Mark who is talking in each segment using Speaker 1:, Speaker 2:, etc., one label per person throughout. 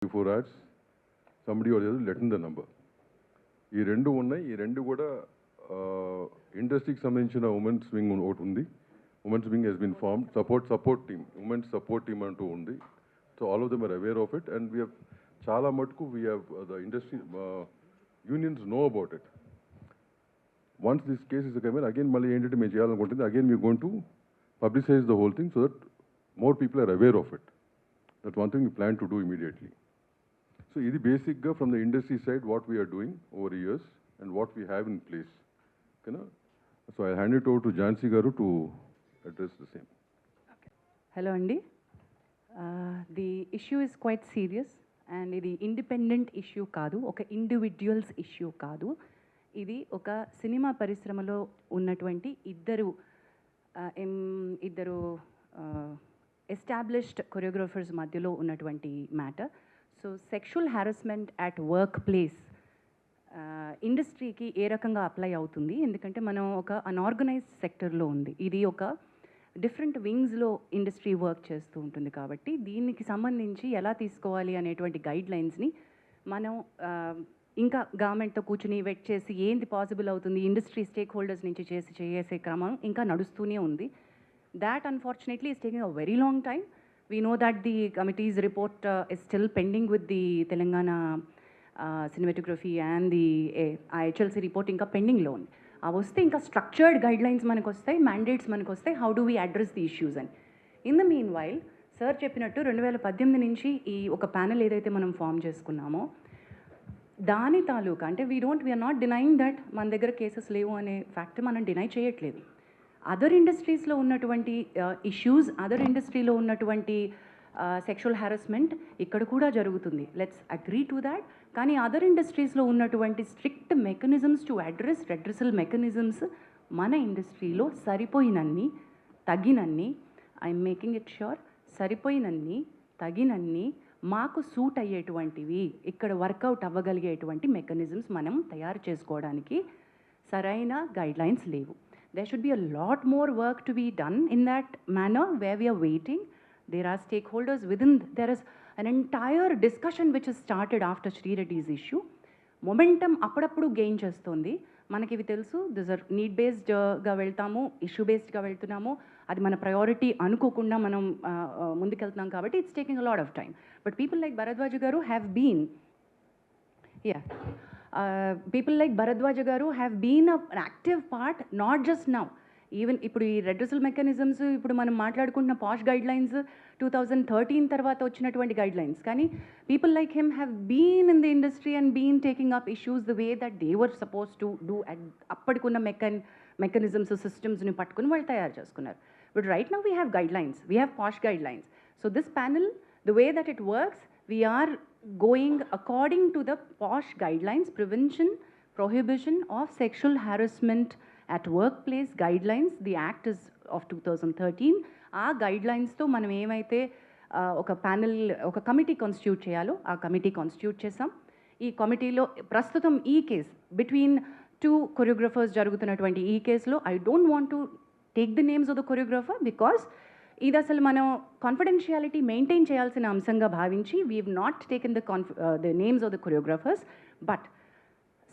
Speaker 1: 4 ads, somebody or the other letting the number. ఈ రెండు ఉన్నాయి. ఈ రెండు కూడా ఇండస్ట్రీకి సంబంధించిన ఉమెన్స్ వింగ్ ఒకటి ఉంది. Women's wing has been formed, support team, women's support team అంటూ ఉంది. So all of them are aware of it and we have చాలా మటుకు we have the industry unions know about it. Once this case is coming again మళ్ళీ ఏంటంటే మేము చేయాలనుకుంటుంది again we going to publicize the whole thing so that more people are aware of it. That's one thing we plan to do immediately. So this is basically from the industry side what we are doing over the years and what we have in place. Okay, na? So I hand it over to Jansi Garu to address the same.
Speaker 2: Okay. Hello Andy. The issue is quite serious and ఇది independent issue కాదు, ఒక individuals issue కాదు. ఇది ఒక cinema పరిశ్రమలో ఉన్నటువంటి ఇద్దరు established choreographers మధ్యలో ఉన్నటువంటి matter. So sexual harassment at work place ఇండస్ట్రీకి ఏ రకంగా అప్లై అవుతుంది, ఎందుకంటే మనం ఒక అన్ఆర్గనైజ్డ్ సెక్టర్లో ఉంది, ఇది ఒక డిఫరెంట్ వింగ్స్లో ఇండస్ట్రీ వర్క్ చేస్తూ ఉంటుంది. కాబట్టి దీనికి సంబంధించి ఎలా తీసుకోవాలి అనేటువంటి గైడ్ లైన్స్ని మనం ఇంకా గవర్నమెంట్తో కూర్చుని వెట్ చేసి ఏంది పాసిబుల్ అవుతుంది, ఇండస్ట్రీ స్టేక్ హోల్డర్స్ నుంచి చేసే క్రమం ఇంకా నడుస్తూనే ఉంది. That unfortunately is taking a very long time. We know that the committees report is still pending with the Telangana cinematography and the HLC report ఇంకా పెండింగ్లో ఉంది. అవి వస్తే ఇంకా స్ట్రక్చర్డ్ గైడ్ లైన్స్ మనకు వస్తాయి, మ్యాండేట్స్ మనకు వస్తాయి, how do we address the issues అని. In the meanwhile sir చెప్పినట్టు 2018 నుంచి ఈ ఒక ప్యానెల్ ఏదైతే మనం ఫామ్ చేసుకున్నామో దాని తాలూకా అంటే వీఆర్ నాట్ డినైయింగ్ దట్ మన దగ్గర కేసెస్ లేవు అనే ఫ్యాక్ట్ మనం డినై చేయట్లేదు. అదర్ ఇండస్ట్రీస్లో ఉన్నటువంటి ఇష్యూస్, అదర్ ఇండస్ట్రీలో ఉన్నటువంటి సెక్షువల్ హారాస్మెంట్ ఇక్కడ కూడా జరుగుతుంది, లెట్స్ అగ్రీ టు దాట్. కానీ అదర్ ఇండస్ట్రీస్లో ఉన్నటువంటి strict mechanisms to address redressal mechanisms మన ఇండస్ట్రీలో సరిపోయినన్ని తగినన్ని, ఐఎమ్ మేకింగ్ ఇట్ ష్యూర్, సరిపోయినన్ని తగినన్ని మాకు సూట్ అయ్యేటువంటివి ఇక్కడ వర్కౌట్ అవ్వగలిగేటువంటి మెకానిజమ్స్ మనం తయారు చేసుకోవడానికి సరైన గైడ్లైన్స్ లేవు. there should be a lot more work to be done in that manner where we are waiting. There are stakeholders within, there is an entire discussion which has started after Sri Reddy's issue. Momentum అప్పుడప్పుడు gain చేస్తుంది. మనకి ఇవి తెలుసు, this are need బేస్డ్గా వెళ్తాము, issue బేస్డ్గా వెళ్తున్నాము, అది మన priority అనుకోకుండా మనం ముందుకెళ్తున్నాం కాబట్టి it's taking a lot of time. But people like Bharadwaj garu have been an active part, not just now, even ఇప్పుడు ఈ రెడ్రెసల్ మెకానిజమ్స్ ఇప్పుడు మనం మాట్లాడుకుంటున్న పాష్ గైడ్ లైన్స్ 2013 తర్వాత వచ్చినటువంటి గైడ్ లైన్స్. కానీ people like him have been in the industry and been taking up issues the way that they were supposed to do. అప్పటికున్న mechanisms సిస్టమ్స్ని పట్టుకుని వాళ్ళు తయారు చేసుకున్నారు. But right now we have guidelines, we have POSH guidelines. So this panel, the way that it works, we are going according to the POSH guidelines, prevention, prohibition of sexual harassment at workplace guidelines. The act is of 2013. ఆ గైడ్లైన్స్తో మనం ఏమైతే ఒక panel, ఒక committee constitute చేయాలో ఆ committee constitute చేసాం. ఈ కమిటీలో ప్రస్తుతం ఈ కేస్ బిట్వీన్ 2 కొరియోగ్రఫర్స్ జరుగుతున్నటువంటి ఈ కేసులో I don't want to take the names of the choreographer because ఇది అసలు మనం కాన్ఫిడెన్షియాలిటీ మెయింటైన్ చేయాల్సిన అంశంగా భావించి we have not taken the names of the choreographers. But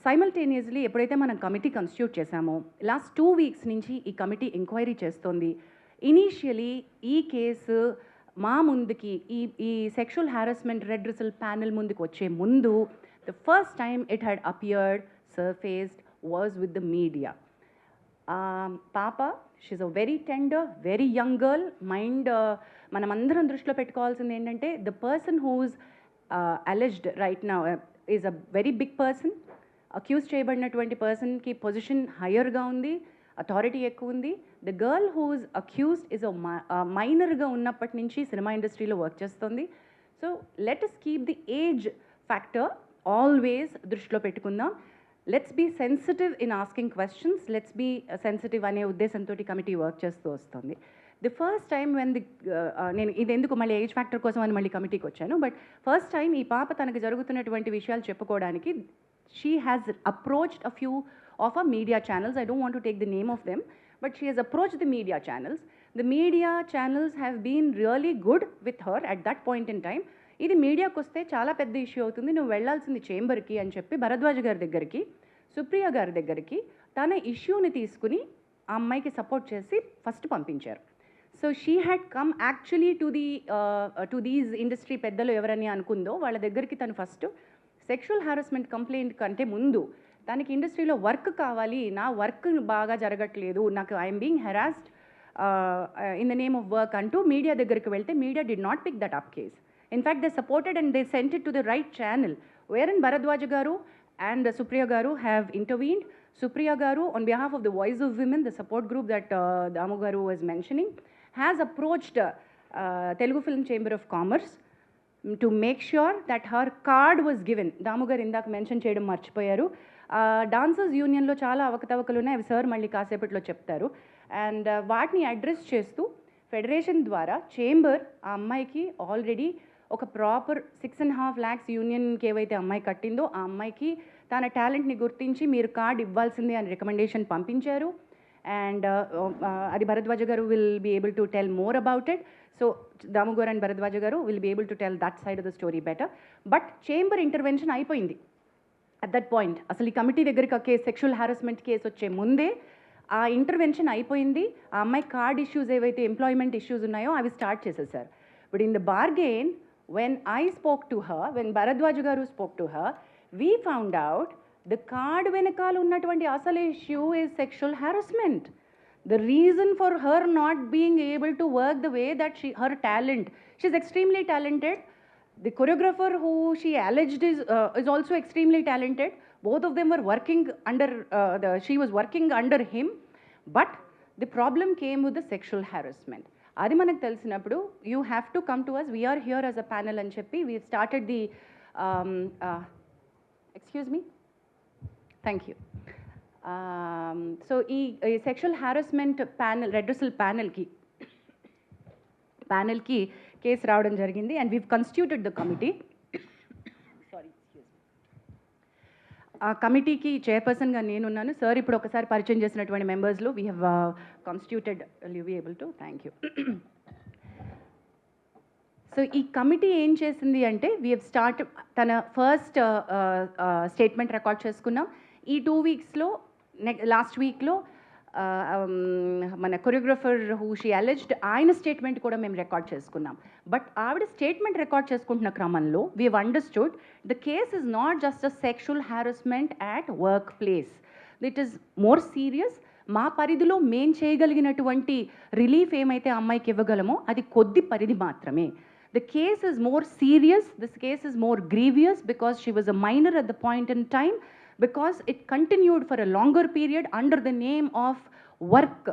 Speaker 2: simultaneously ఎప్పుడైతే మనం కమిటీ కాన్స్టిట్యూట్ చేశామో లాస్ట్ 2 వీక్స్ నుంచి ఈ కమిటీ ఎంక్వైరీ చేస్తోంది. ఇనీషియలీ ఈ కేసు మా ముందుకి ఈ సెక్షువల్ హారాస్మెంట్ రెడ్రెసల్ ప్యానెల్ ముందుకు వచ్చే ముందు the first time it had appeared, surfaced was with the media. పాప, she's a very tender, very young girl. Mind మనమందరం దృష్టిలో పెట్టుకోవాల్సింది ఏంటంటే the person who's alleged right now is a very big person. Accuse చేయబడినటువంటి పర్సన్కి position హయ్యర్గా ఉంది, authority ఎక్కువ ఉంది. The girl who's accused is మైనర్గా ఉన్నప్పటి నుంచి సినిమా ఇండస్ట్రీలో వర్క్ చేస్తుంది. So let us keep the age factor always దృష్టిలో పెట్టుకుందాం. Let's be sensitive in asking questions, let's be sensitive అనే ఉద్దేశంతో కమిటీ వర్క్ చేస్తూ వస్తుంది. ది ఫస్ట్ టైం వెన్ నేను ఇది ఎందుకు మళ్ళీ ఏజ్ ఫ్యాక్టర్ కోసం అని మళ్ళీ కమిటీకి వచ్చాను. బట్ ఫస్ట్ టైం ఈ పాప తనకు జరుగుతున్నటువంటి విషయాలు చెప్పుకోవడానికి she has approached a few of a media channels. I don't want to take the name of them, but she has approached the media channels. The media channels have been really good with her at that point in time. ఇది మీడియాకు వస్తే చాలా పెద్ద issue అవుతుంది, నువ్వు వెళ్ళాల్సింది చేంబర్కి అని చెప్పి భరద్వాజ్ గారి దగ్గరికి, సుప్రియ గారి దగ్గరికి తన ఇష్యూని తీసుకుని ఆ అమ్మాయికి సపోర్ట్ చేసి ఫస్ట్ పంపించారు. So she had come actually to these industry పెద్దలు ఎవరని అనుకుందో వాళ్ళ దగ్గరికి తను ఫస్ట్ సెక్షువల్ హారాస్మెంట్ కంప్లైంట్ కంటే ముందు తనకి ఇండస్ట్రీలో వర్క్ కావాలి, నా వర్క్ బాగా జరగట్లేదు, నాకు I'm being harassed in the name of work అంటూ మీడియా దగ్గరికి వెళ్తే media did not pick that up case. In fact they supported and they sent it to the right channel wherein Bharadwaj garu and Supriya garu have intervened. Supriya Garu, on behalf of the Voice of Women, the support group that Damu Garu was mentioning, has approached Telugu Film Chamber of Commerce to make sure that her card was given. Damu Garu indak mention cheyadam marchipoyaru. Dancers Union lo chaala avakatavakalu unnai, avi sir malli kaasepatlo cheptaru. And vaatni address chestu federation ద్వారా chamber ఆ అమ్మాయికి already ఒక proper 6.5 lakhs యూనియన్కి ఏవైతే అమ్మాయి కట్టిందో ఆ అమ్మాయికి తన టాలెంట్ని గుర్తించి మీరు కార్డ్ ఇవ్వాల్సిందే అని రికమెండేషన్ పంపించారు. అండ్ అది Bharadwaja garu will be able to tell more about it. So Damu garu and Bharadwaja garu will be able to tell that side of the story better. But chamber intervention అయిపోయింది అట్ దట్ పాయింట్. అసలు ఈ కమిటీ దగ్గరికి ఆ case, sexual harassment case వచ్చే ముందే ఆ intervention అయిపోయింది. ఆ అమ్మాయి కార్డ్ ఇష్యూస్ ఏవైతే ఎంప్లాయ్మెంట్ ఇష్యూస్ ఉన్నాయో అవి స్టార్ట్ చేసేసారు. But in the bargain when I spoke to her, when Bharadwaj Garu spoke to her, we found out the card వెనకాల ఉన్నటువంటి అసలు issue is sexual harassment. The reason for her not being able to work the way that her talent, she's extremely talented. The choreographer who she alleged is also extremely talented. Both of them were working under, she was working under him, but the problem came with the sexual harassment. అది మనకు తెలిసినప్పుడు you have to come to us, we're here as a panel అని చెప్పి we started the excuse me, thank you. So ఈ sexual harassment panel, redressal ప్యానల్కి కేసు రావడం జరిగింది. And we've constituted the committee. Sorry, ఆ కమిటీకి చైర్పర్సన్గా నేనున్నాను. సార్ ఇప్పుడు ఒకసారి పరిచయం చేసినటువంటి మెంబర్స్లో we have constituted, you be able to, thank you. So ఈ కమిటీ ఏం చేసింది అంటే వీ హ్యావ్ స్టార్ట్, తన ఫస్ట్ స్టేట్మెంట్ రికార్డ్ చేసుకున్నాం. ఈ 2 weeksలో లాస్ట్ వీక్లో మన కొరియోగ్రఫర్ హూ షీ అలెజ్డ్ ఆయన స్టేట్మెంట్ కూడా మేము రికార్డ్ చేసుకున్నాం. బట్ ఆవిడ స్టేట్మెంట్ రికార్డ్ చేసుకుంటున్న క్రమంలో we have understood the case is not just a sexual harassment at workplace, it is more serious. మా పరిధిలో మేం చేయగలిగినటువంటి రిలీఫ్ ఏమైతే అమ్మాయికి ఇవ్వగలమో అది కొద్ది పరిధి మాత్రమే. The case is more serious, this case is more grievous because she was a minor at the point in time, because it continued for a longer period under the name of work,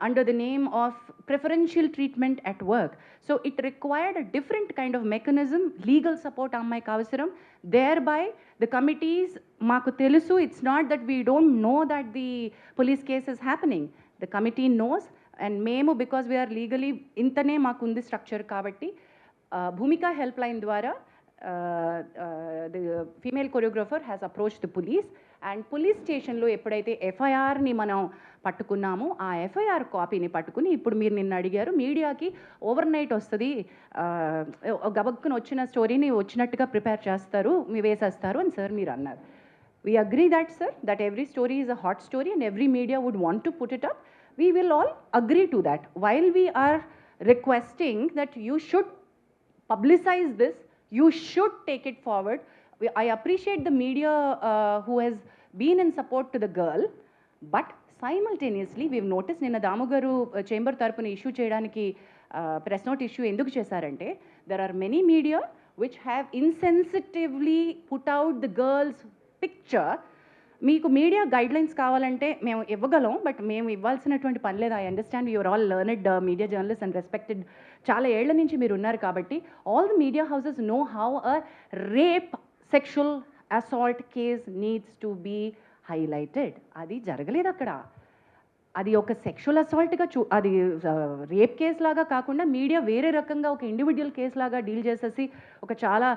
Speaker 2: under the name of preferential treatment at work. So it required a different kind of mechanism, legal support ammayiki avasaram. Thereby the committees, maaku telusu, it's not that we don't know that the police case is happening. The committee knows, and మేము because we are legally ఇంతనే మాకు ఉంది structure కాబట్టి భూమిక help line ద్వారా the female choreographer has approach the police. And police స్టేషన్లో ఎప్పుడైతే ఎఫ్ఐఆర్ని మనం పట్టుకున్నామో ఆ ఎఫ్ఐఆర్ కాపీని పట్టుకుని ఇప్పుడు మీరు నిన్న అడిగారు మీడియాకి ఓవర్ నైట్ వస్తుంది, గబక్కున వచ్చిన స్టోరీని వచ్చినట్టుగా ప్రిపేర్ చేస్తారు, మీ వేసేస్తారు అని సార్ మీరు అన్నారు. We agree that, sir, that every story is a hot story and every media would want to put it up. We will all agree to that. While we are requesting that you should publicize this, you should take it forward. I appreciate the media who has been in support to the girl, but simultaneously we've noticed నిన్న దాము గారు chamber తరపున issue చేయడానికి press note issue ఎందుకు చేశారంటే there are many media which have insensitively put out the girl's picture. మీకు media guidelines కావాలంటే మేము ఇవ్వగలం, బట్ మేము ఇవ్వాల్సినటువంటి పని లేదు. I understand your all learned media journalist and respected, చాలా ఏళ్ల నుంచి మీరు ఉన్నారు కాబట్టి all the media houses know how a rape sexual assault case needs to be highlighted. అది జరగలేదు అక్కడ. అది ఒక సెక్షువల్ అసాల్ట్గా అది రేప్ కేసు లాగా కాకుండా మీడియా వేరే రకంగా ఒక ఇండివిజువల్ కేసు లాగా డీల్ చేసేసి ఒక చాలా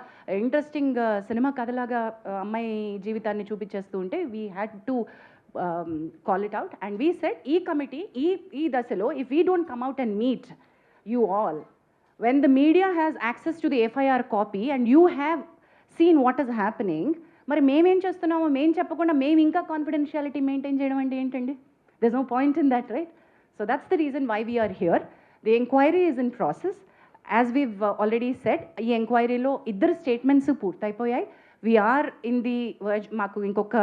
Speaker 2: ఇంట్రెస్టింగ్ సినిమా కథలాగా అమ్మాయి జీవితాన్ని చూపించేస్తూ ఉంటే we had to call it out. And we said ఈ కమిటీ ఈ దశలో if we don't come out and meet you all, when the media has access to the FIR copy and you have seen what is happening, మరి మేమేం చేస్తున్నామో మేము చెప్పకుండా మేము ఇంకా కాన్ఫిడెన్షియాలిటీ మెయింటైన్ చేయడం అంటే ఏంటండి? There's no point in that, right? So that's the reason why we are here. The inquiry is in process. As we've already said, ఈ ఎంక్వైరీలో ఇద్దరు statements పూర్తయిపోయాయి. We are in the verge, మాకు ఇంకొక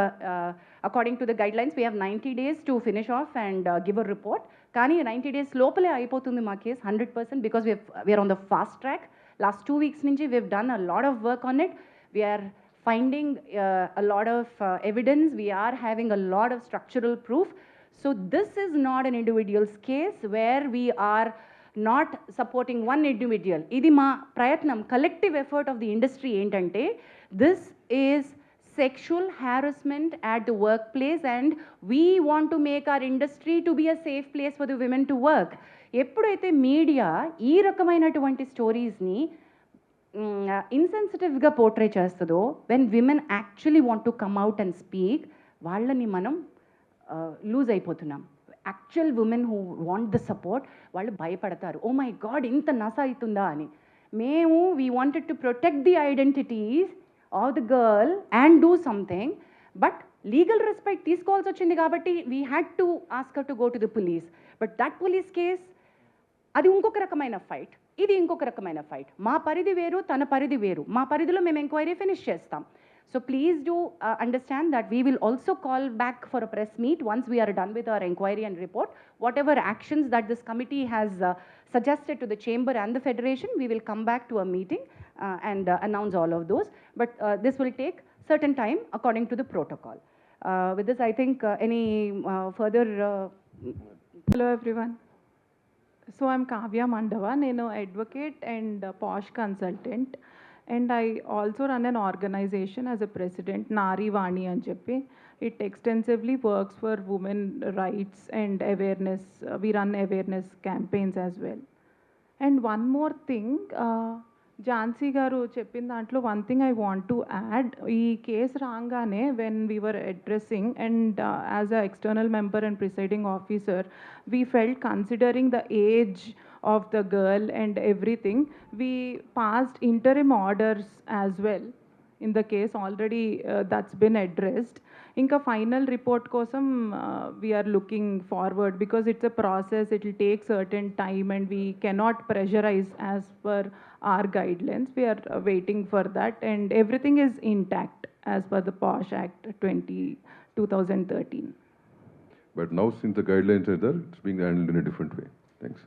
Speaker 2: according to the guidelines, we have 90 days to finish off and give a report. కానీ 90 days లోపలే అయిపోతుంది మా case 100% because we are on the fast track. Last 2 weeks నుంచి we've done a lot of work on it. We are finding a lot of evidence. We are having a lot of structural proof. So this is not an individual's case where we are not supporting one individual. Idi ma prayatnam, collective effort of the industry entante, this is sexual harassment at the workplace and we want to make our industry to be a safe place for the women to work. ఎప్పుడైతే media ఈ రకమైనటువంటి స్టోరీస్ని ఇన్సెన్సిటివ్గా portray చేస్తుందో, when women actually want to come out and speak, వాళ్ళని మనం loose అయిపోతున్నాం. Actual women who want the support వాళ్ళు భయపడతారు. Oh my God, ఇంత నస అవుతుందా అని. మేము we wanted to protect the identities of the girl and do something, but legal respect తీసుకోవాల్సి వచ్చింది కాబట్టి we had to ask her to go to the police. But that police case అది ఇంకొక రకమైన ఫైట్, ఇది ఇంకొక రకమైన ఫైట్. మా పరిధి వేరు, తన పరిధి వేరు. మా పరిధిలో మేము ఎంక్వైరీ ఫినిష్ చేస్తాం. So please do understand that we will also call back for a press meet once we are done with our inquiry and report. Whatever actions that this committee has suggested to the chamber and the federation, we will come back to a meeting and announce all of those. But this will take certain time according to the protocol. With this, I think any further...
Speaker 3: Hello everyone. So I'm Kavya Mandava. Nenu advocate and posh consultant. And I also run an organization as a president, Nari Vani and Cheppi. It extensively works for women rights and awareness. We run awareness campaigns as well. And one more thing, Jansi garu cheppin dantlo one thing I want to add. Ee case rangane when we were addressing and as an external member and presiding officer, we felt considering the age of the girl and everything, we passed interim orders as well. In the case already that's been addressed. Inka final report kosam we are looking forward because it's a process, it will take certain time and we cannot pressurize as per our guidelines. We are waiting for that and everything is intact as per the POSH Act 2013.
Speaker 1: But now since the guidelines are there, it's being handled in a different way. Thanks.